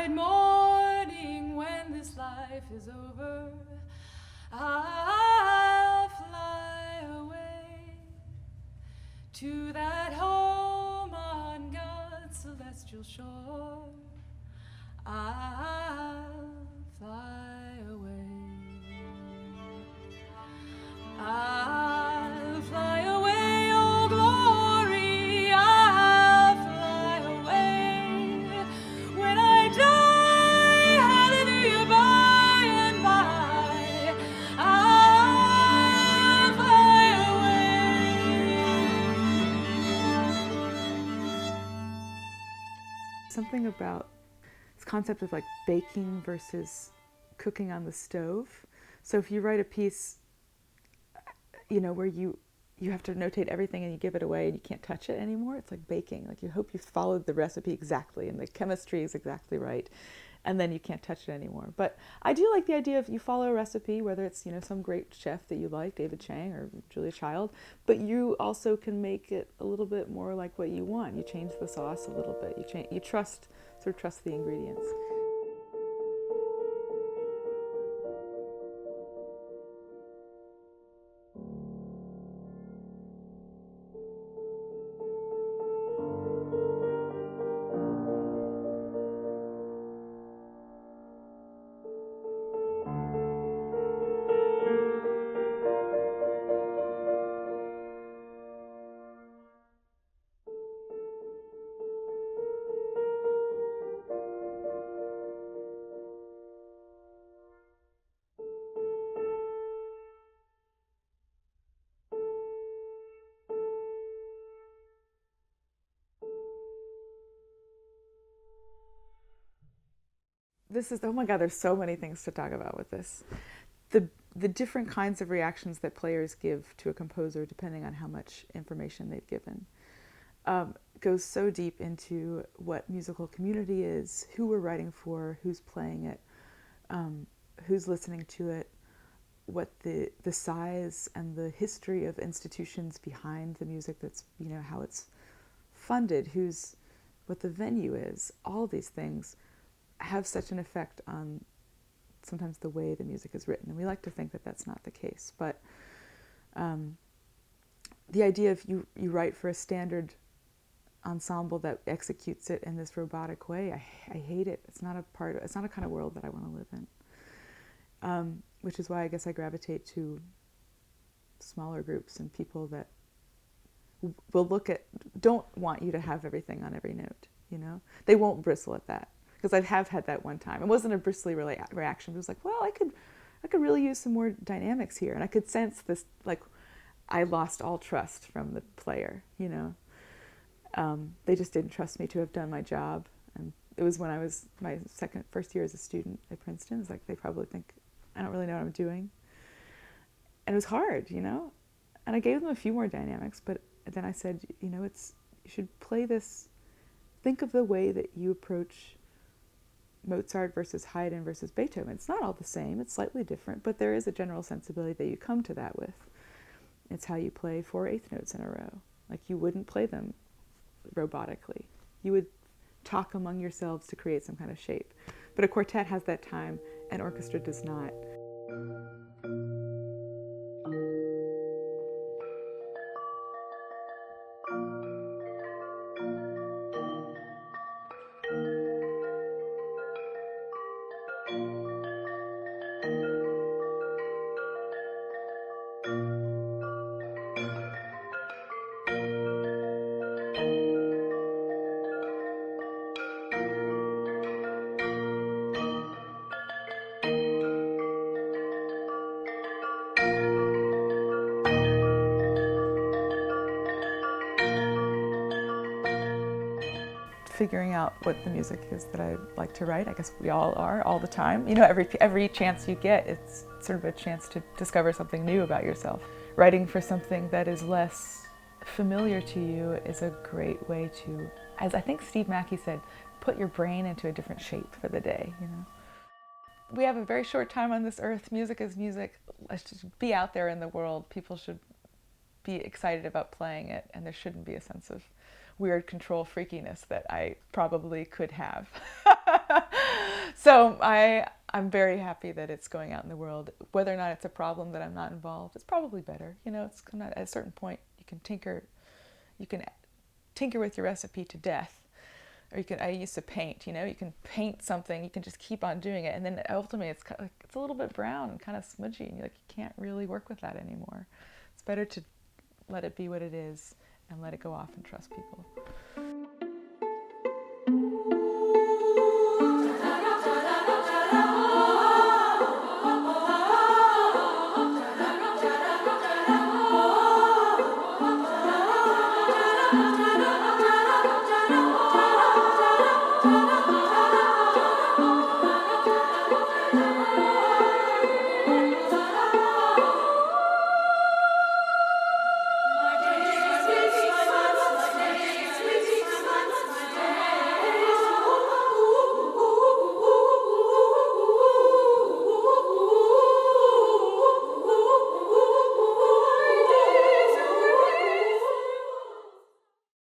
bright morning when this life is over, I'll fly away to that home on God's celestial shore. I'll fly away. I'll fly away, oh glory, I'll fly away. When I die, hallelujah, by and by, I'll fly away. Something about this concept of like baking versus cooking on the stove. So if you write a piece, where you have to notate everything and you give it away and you can't touch it anymore, it's like baking. Like you hope you followed the recipe exactly and the chemistry is exactly right, and then you can't touch it anymore. But I do like the idea of you follow a recipe, whether it's some great chef that you like, David Chang or Julia Child, but you also can make it a little bit more like what you want. You change the sauce a little bit. You trust the ingredients. This is, oh my God, there's so many things to talk about with this. The different kinds of reactions that players give to a composer depending on how much information they've given goes so deep into what musical community is, who we're writing for, who's playing it, who's listening to it, what the size and the history of institutions behind the music that's, how it's funded, what the venue is. All these things have such an effect on sometimes the way the music is written. And we like to think that that's not the case. But the idea of you write for a standard ensemble that executes it in this robotic way, I hate it. It's not a kind of world that I want to live in. Which is why I guess I gravitate to smaller groups and people that will don't want you to have everything on every note, They won't bristle at that. Because I have had that one time. It wasn't a bristly reaction. It was like, well, I could really use some more dynamics here. And I could sense this, like, I lost all trust from the player, They just didn't trust me to have done my job. And it was when I was my first year as a student at Princeton. It's like, they probably think I don't really know what I'm doing. And it was hard, And I gave them a few more dynamics, but then I said, you should play this, think of the way that you approach Mozart versus Haydn versus Beethoven. It's not all the same, it's slightly different, but there is a general sensibility that you come to that with. It's how you play 4 eighth notes in a row. Like you wouldn't play them robotically. You would talk among yourselves to create some kind of shape. But a quartet has that time, an orchestra does not. Figuring out what the music is that I like to write. I guess we all are, all the time. Every chance you get, it's sort of a chance to discover something new about yourself. Writing for something that is less familiar to you is a great way to, as I think Steve Mackey said, put your brain into a different shape for the day, We have a very short time on this earth. Music is music. Let's just be out there in the world. People should be excited about playing it, and there shouldn't be a sense of weird control freakiness that I probably could have. So I'm very happy that it's going out in the world. Whether or not it's a problem that I'm not involved, it's probably better. You know, it's not, at a certain point you can tinker with your recipe to death. Or I used to paint, you know, you can paint something, you can just keep on doing it, and then ultimately it's kind of like, it's a little bit brown and kind of smudgy, and you can't really work with that anymore. It's better to let it be what it is and let it go off and trust people.